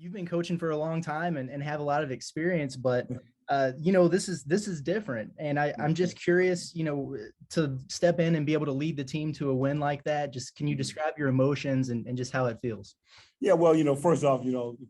you've been coaching for a long time and have a lot of experience, but this is different. And I'm just curious, to step in and be able to lead the team to a win like that. Just can you describe your emotions and just how it feels? Yeah, well, first off,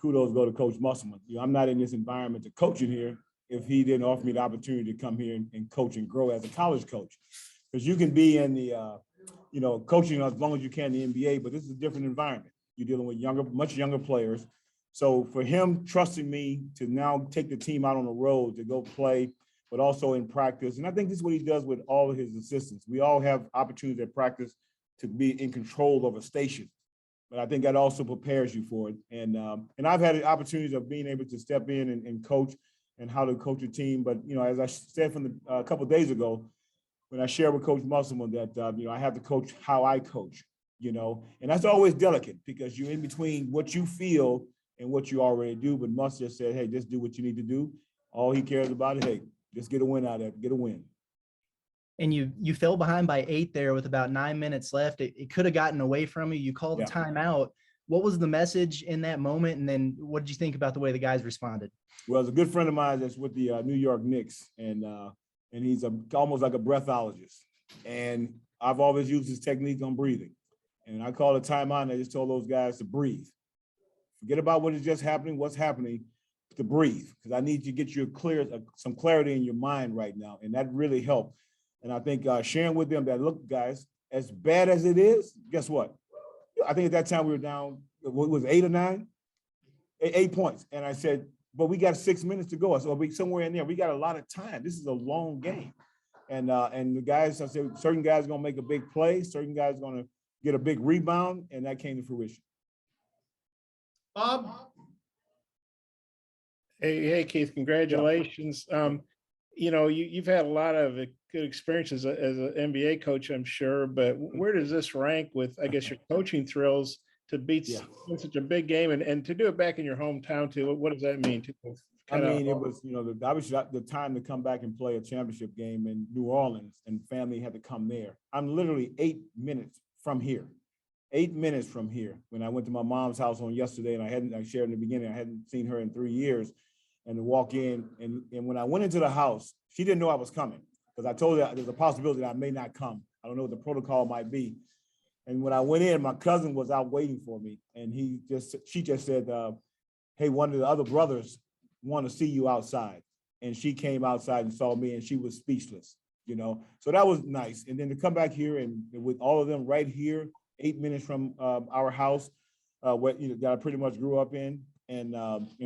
kudos go to Coach Musselman. I'm not in this environment to coach in here if he didn't offer me the opportunity to come here and coach and grow as a college coach. Because you can be in the, coaching as long as you can in the NBA, but this is a different environment. You're dealing with much younger players. So for him trusting me to now take the team out on the road to go play, but also in practice, and I think this is what he does with all of his assistants. We all have opportunities at practice to be in control of a station, but I think that also prepares you for it. And I've had the opportunities of being able to step in and coach and how to coach a team. But, as I said from a couple of days ago, when I shared with Coach Musselman that, I have to coach how I coach, and that's always delicate because you're in between what you feel and what you already do. But Mus just said, hey, just do what you need to do. All he cares about is, hey, just get a win out of it, get a win. And you fell behind by 8 there with about 9 minutes left. It could have gotten away from you. You called a timeout. What was the message in that moment? And then what did you think about the way the guys responded? Well, it's a good friend of mine that's with the New York Knicks, and he's almost like a breathologist. And I've always used his technique on breathing. And I called a timeout, and I just told those guys to breathe. Forget about what is just happening, what's happening, to breathe, because I need to get you some clarity in your mind right now. And that really helped. And I think sharing with them that, look, guys, as bad as it is, guess what? I think at that time we were down, what was it, 8 or 9? 8 points. And I said, but we got 6 minutes to go. So we somewhere in there. We got a lot of time. This is a long game. And the guys, I said, certain guys are going to make a big play. Certain guys are going to get a big rebound. And that came to fruition. Bob? Hey, Keith, congratulations. You've had a lot of good experiences as an NBA coach, I'm sure, but where does this rank with, I guess, your coaching thrills to beat such a big game and to do it back in your hometown too? What does that mean? It was, obviously the time to come back and play a championship game in New Orleans, and family had to come there. I'm literally 8 minutes from here. 8 minutes from here. When I went to my mom's house on yesterday, and I shared in the beginning, I hadn't seen her in 3 years, and to walk in, and when I went into the house, she didn't know I was coming because I told her there's a possibility that I may not come. I don't know what the protocol might be. And when I went in, my cousin was out waiting for me, and she just said, hey, one of the other brothers want to see you outside. And she came outside and saw me, and she was speechless, So that was nice. And then to come back here and with all of them right here, 8 minutes from our house, that I pretty much grew up in, and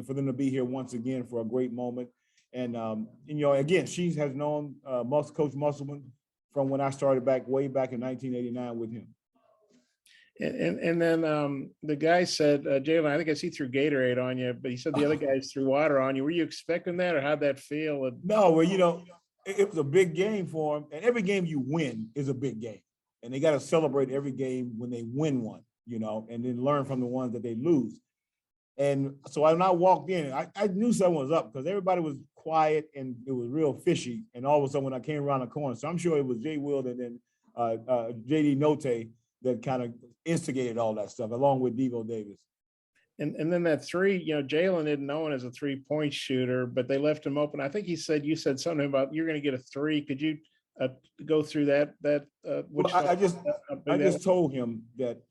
for them to be here once again for a great moment. And again, she has known Coach Musselman from when I started way back in 1989 with him. And then the guy said, Jalen, I think I see threw Gatorade on you, but he said the other guys threw water on you. Were you expecting that, or how'd that feel? No, well, it was a big game for him, and every game you win is a big game. And they got to celebrate every game when they win one, and then learn from the ones that they lose. And so when I walked in, I knew someone was up because everybody was quiet and it was real fishy. And all of a sudden, when I came around the corner, so I'm sure it was Jay Will and then JD Note that kind of instigated all that stuff, along with Devo Davis. And then that three, Jalen isn't known as a 3-point shooter, but they left him open. I think you said something about you're going to get a 3. Could you go through that? I just told him that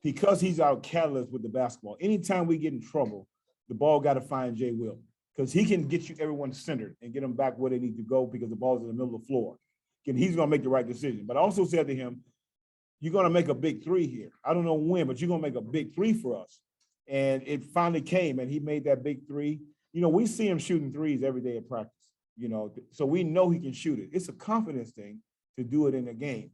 because he's our catalyst with the basketball, anytime we get in trouble, the ball got to find Jay Will, because he can get you everyone centered and get them back where they need to go because the ball's in the middle of the floor. And he's going to make the right decision. But I also said to him, you're going to make a big 3 here. I don't know when, but you're going to make a big 3 for us. And it finally came, and he made that big 3. We see him shooting 3s every day at practice, so we know he can shoot it. It's a confidence thing to do it in a game.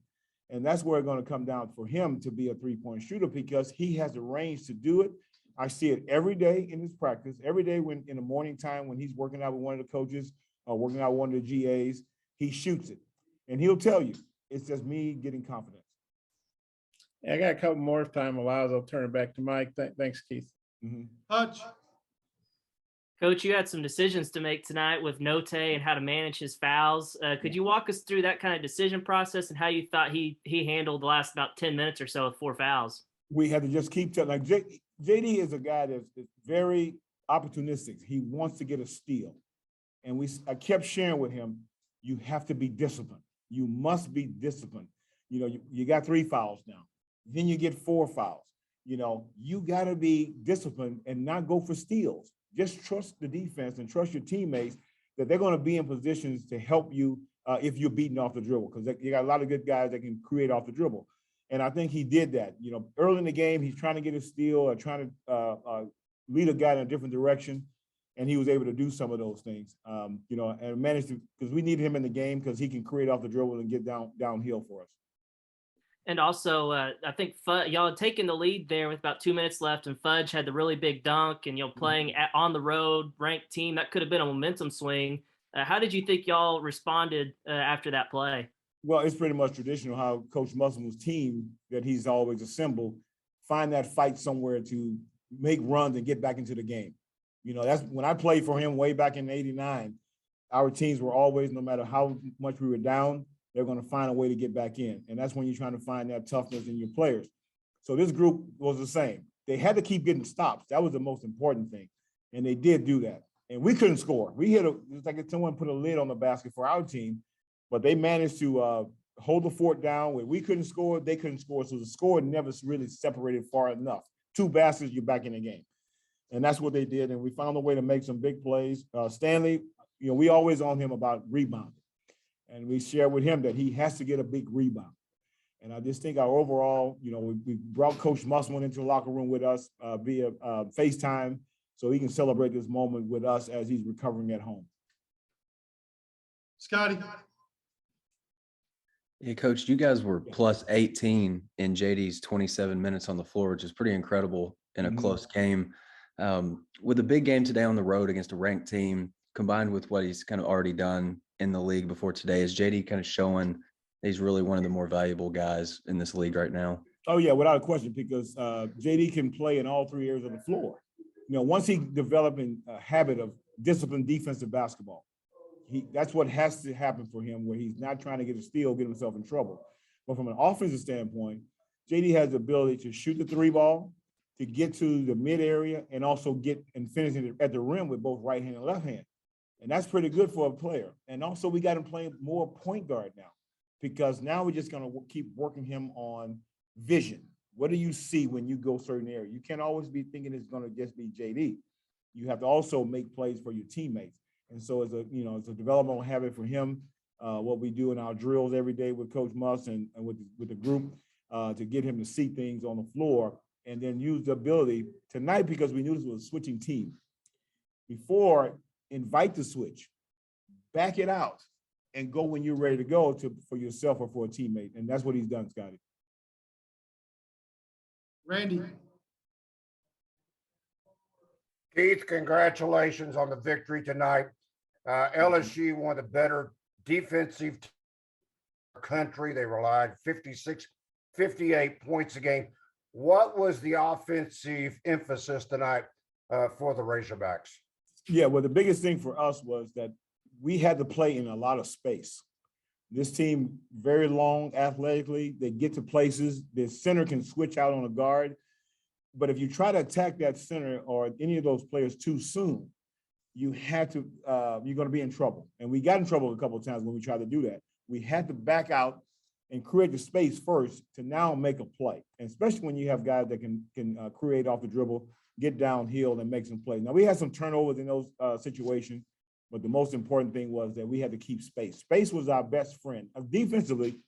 And that's where it's going to come down for him to be a 3-point shooter, because he has the range to do it. I see it every day in his practice, every day when in the morning time when he's working out with one of the coaches or working out with one of the GAs, he shoots it. And he'll tell you, it's just me getting confidence. I got a couple more if time allows. I'll turn it back to Mike. Thanks, Keith. Mm-hmm. Hutch. Coach, you had some decisions to make tonight with Note and how to manage his fouls. Could you walk us through that kind of decision process and how you thought he handled the last about 10 minutes or so with 4 fouls? We had to just keep telling, like JD is a guy that's very opportunistic. He wants to get a steal. And I kept sharing with him, you have to be disciplined. You must be disciplined. You know, you got 3 fouls now. Then you get 4 fouls. You know, you got to be disciplined and not go for steals. Just trust the defense and trust your teammates that they're going to be in positions to help you if you're beaten off the dribble, because you got a lot of good guys that can create off the dribble. And I think he did that. You know, early in the game, he's trying to get a steal or trying to lead a guy in a different direction. And he was able to do some of those things, you know, and managed to, because we need him in the game because he can create off the dribble and get downhill for us. And also, I think y'all had taken the lead there with about 2 minutes left, and Fudge had the really big dunk, and playing on the road, ranked team, that could have been a momentum swing. How did you think y'all responded after that play? Well, it's pretty much traditional how Coach Musselman's team that he's always assembled find that fight somewhere to make runs and get back into the game. You know, that's when I played for him way back in '89. Our teams were always, no matter how much we were down, they're going to find a way to get back in. And that's when you're trying to find that toughness in your players. So this group was the same. They had to keep getting stops. That was the most important thing. And they did do that. And we couldn't score. We hit it's like if someone put a lid on the basket for our team, but they managed to hold the fort down where we couldn't score, they couldn't score. So the score never really separated far enough. 2 baskets, you're back in the game. And that's what they did. And we found a way to make some big plays. Stanley, you know, we always on him about rebounding. And we share with him that he has to get a big rebound. And I just think our overall, you know, we brought Coach Musselman into the locker room with us via FaceTime so he can celebrate this moment with us as he's recovering at home. Scotty. Yeah, Coach, you guys were plus 18 in JD's 27 minutes on the floor, which is pretty incredible in a close game. With a big game today on the road against a ranked team, combined with what he's kind of already done in the league before today, is JD kind of showing he's really one of the more valuable guys in this league right now? Oh, yeah, without a question, because JD can play in all 3 areas of the floor. You know, once he developed a habit of disciplined defensive basketball, that's what has to happen for him, where he's not trying to get a steal, get himself in trouble. But from an offensive standpoint, JD has the ability to shoot the 3 ball, to get to the mid area, and also get and finish it at the rim with both right hand and left hand. And that's pretty good for a player. And also we got him playing more point guard now, because now we're just going to keep working him on vision. What do you see when you go certain area? You can't always be thinking it's going to just be JD. You have to also make plays for your teammates. And so it's a developmental habit for him, what we do in our drills every day with Coach Muss and with the group to get him to see things on the floor, and then use the ability tonight, because we knew this was a switching team. Before, invite the switch, back it out, and go when you're ready to go for yourself or for a teammate. And that's what he's done, Scotty. Randy. Keith, congratulations on the victory tonight. LSU, one of the better defensive country. They relied 56, 58 points a game. What was the offensive emphasis tonight for the Razorbacks? Yeah, well, the biggest thing for us was that we had to play in a lot of space. This team, very long athletically, they get to places. The center can switch out on a guard. But if you try to attack that center or any of those players too soon, you're going to be in trouble. And we got in trouble a couple of times when we tried to do that. We had to back out and create the space first to now make a play. And especially when you have guys that can create off the dribble, get downhill and make some plays. Now, we had some turnovers in those situations, but the most important thing was that we had to keep space. Space was our best friend. Defensively,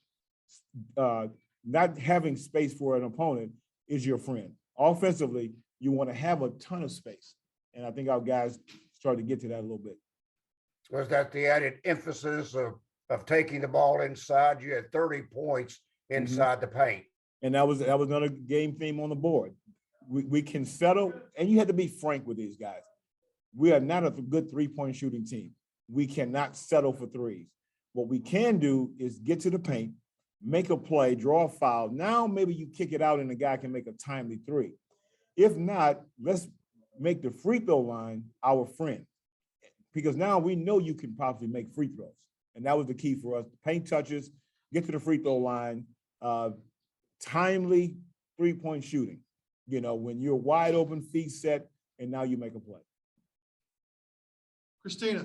not having space for an opponent is your friend. Offensively, you want to have a ton of space. And I think our guys started to get to that a little bit. Was that the added emphasis of taking the ball inside? You had 30 points inside the paint. And that was another game theme on the board. We can settle, and you have to be frank with these guys. We are not a good three-point shooting team. We cannot settle for threes. What we can do is get to the paint, make a play, draw a foul. Now maybe you kick it out and the guy can make a timely three. If not, let's make the free throw line our friend, because now we know you can probably make free throws. And that was the key for us. Paint touches, get to the free throw line, timely three-point shooting. You know, when you're wide open, feet set, and now you make a play. Christina.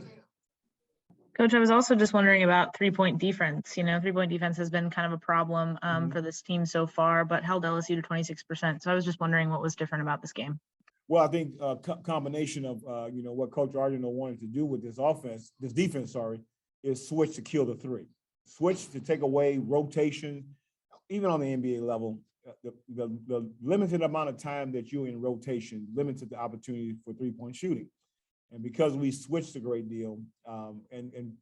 Coach, I was also just wondering about 3-point defense. 3-point defense has been kind of a problem for this team so far, but held LSU to 26%. So I was just wondering what was different about this game. Well, I think a combination of, what Coach Argento wanted to do with this defense, is switch to kill the three. Switch to take away rotation, even on the NBA level. The limited amount of time that you're in rotation limited the opportunity for three-point shooting. And because we switched a great deal, and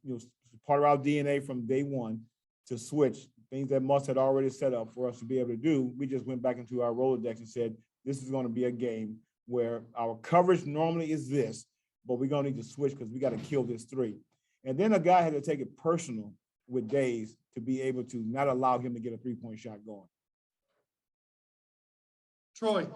part of our DNA from day one to switch things that Muss had already set up for us to be able to do, we just went back into our Rolodex and said, this is going to be a game where our coverage normally is this, but we're going to need to switch because we got to kill this three. And then a guy had to take it personal with Days to be able to not allow him to get a three-point shot going. Troy.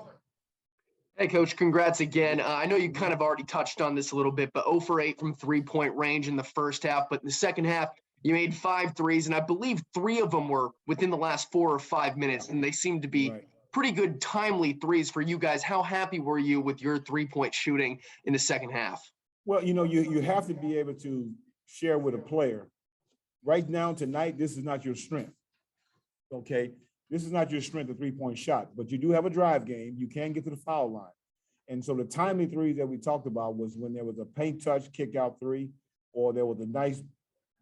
Hey, Coach, congrats again. I know you kind of already touched on this a little bit, but 0 for 8 from three-point range in the first half. But in the second half, you made 5 threes, and I believe 3 of them were within the last 4 or 5 minutes, and they seemed to be pretty good, timely threes for you guys. How happy were you with your three-point shooting in the second half? Well, you have to be able to share with a player. Right now, tonight, this is not your strength, okay? This is not your strength, a three-point shot, but you do have a drive game. You can get to the foul line. And so the timely threes that we talked about was when there was a paint touch, kick out three, or there was a nice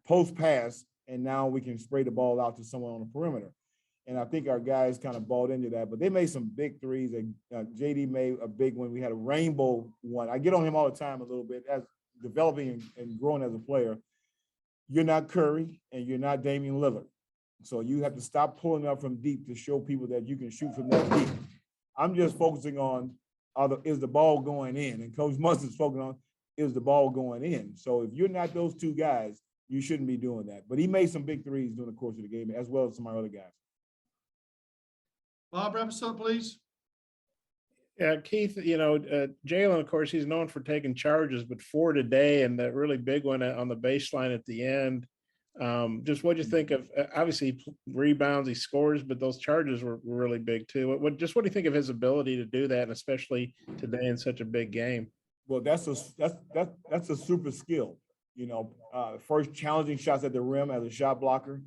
post pass, and now we can spray the ball out to someone on the perimeter. And I think our guys kind of bought into that, but they made some big threes. JD made a big one. We had a rainbow one. I get on him all the time a little bit as developing and growing as a player. You're not Curry and you're not Damian Lillard. So you have to stop pulling up from deep to show people that you can shoot from that deep. I'm just focusing on, is the ball going in? And Coach Muss is focusing on, is the ball going in? So if you're not those two guys, you shouldn't be doing that. But he made some big threes during the course of the game, as well as some of our other guys. Bob, wrap us up, please. Yeah, Keith, Jalen, of course, he's known for taking charges, but 4 today and that really big one on the baseline at the end. Just what do you think of, obviously he rebounds, he scores, but those charges were really big too. What do you think of his ability to do that, and especially today in such a big game? Well, that's a super skill, first challenging shots at the rim as a shot blocker,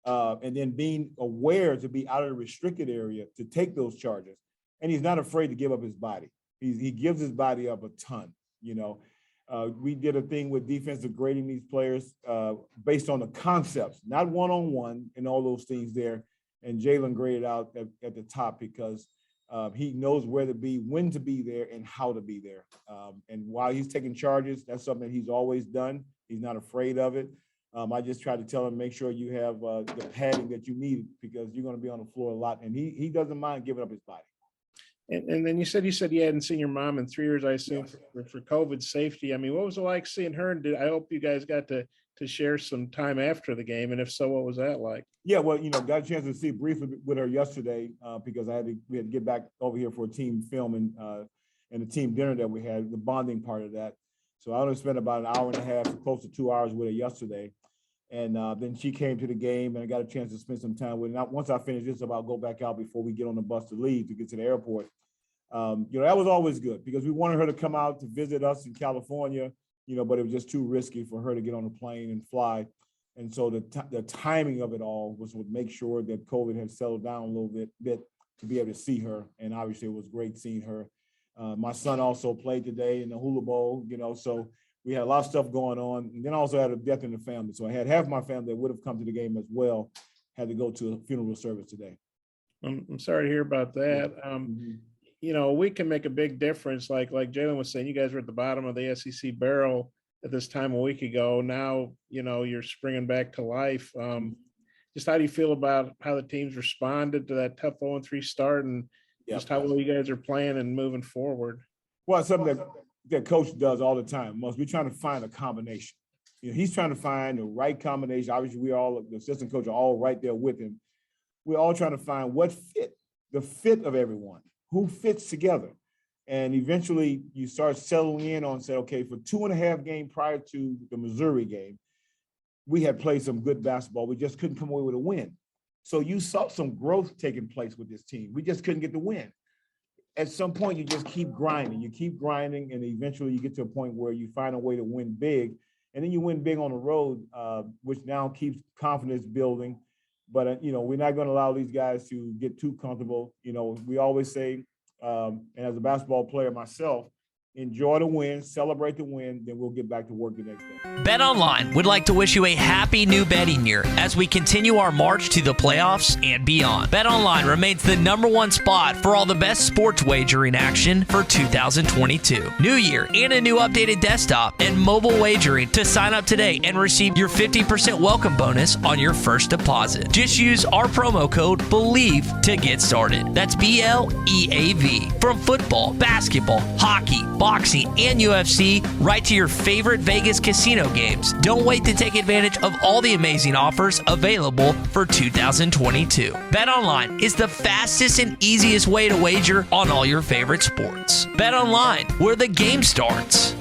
and then being aware to be out of the restricted area to take those charges. And he's not afraid to give up his body. He gives his body up a ton, We did a thing with defensive grading these players based on the concepts, not one-on-one and all those things there. And Jalen graded out at the top because he knows where to be, when to be there, and how to be there. And while he's taking charges, that's something that he's always done. He's not afraid of it. I just try to tell him, make sure you have the padding that you need because you're going to be on the floor a lot. And he doesn't mind giving up his body. And then you said you hadn't seen your mom in 3 years, I assume, for COVID safety. I mean, what was it like seeing her? And I hope you guys got to share some time after the game. And if so, what was that like? Yeah, well, got a chance to see briefly with her yesterday because we had to get back over here for a team film and a team dinner that we had, the bonding part of that. So I only spent about an hour and a half, close to 2 hours with her yesterday. And then she came to the game and I got a chance to spend some time with her. Now, once I finish this, I'll go back out before we get on the bus to leave to get to the airport. That was always good because we wanted her to come out to visit us in California, but it was just too risky for her to get on a plane and fly. And so the timing of it all was to make sure that COVID had settled down a little bit to be able to see her. And obviously it was great seeing her. My son also played today in the Hula Bowl, so we had a lot of stuff going on. And then I also had a death in the family. So I had half my family that would have come to the game as well, had to go to a funeral service today. I'm sorry to hear about that. We can make a big difference. Like Jalen was saying, you guys were at the bottom of the SEC barrel at this time a week ago. Now, you're springing back to life. Just how do you feel about how the teams responded to that tough 0-3 start and just how well you guys are playing and moving forward? Well, it's something that coach does all the time. We're trying to find a combination. He's trying to find the right combination. Obviously, the assistant coach are all right there with him. We're all trying to find the fit of everyone, who fits together. And eventually you start settling in on, say, okay, for 2.5 games prior to the Missouri game, we had played some good basketball. We just couldn't come away with a win. So you saw some growth taking place with this team. We just couldn't get the win. at some point you just keep grinding. You keep grinding, and eventually you get to a point where you find a way to win big, and then you win big on the road, which now keeps confidence building. But we're not going to allow these guys to get too comfortable. We always say, and as a basketball player myself, enjoy the win, celebrate the win, then we'll get back to work the next day. BetOnline would like to wish you a happy new betting year as we continue our march to the playoffs and beyond. BetOnline remains the #1 spot for all the best sports wagering action for 2022. New year and a new updated desktop and mobile wagering to sign up today and receive your 50% welcome bonus on your first deposit. Just use our promo code BELIEVE to get started. That's BLEAV. From football, basketball, hockey, boxing, and UFC, right to your favorite Vegas casino games. Don't wait to take advantage of all the amazing offers available for 2022. BetOnline is the fastest and easiest way to wager on all your favorite sports. BetOnline, where the game starts.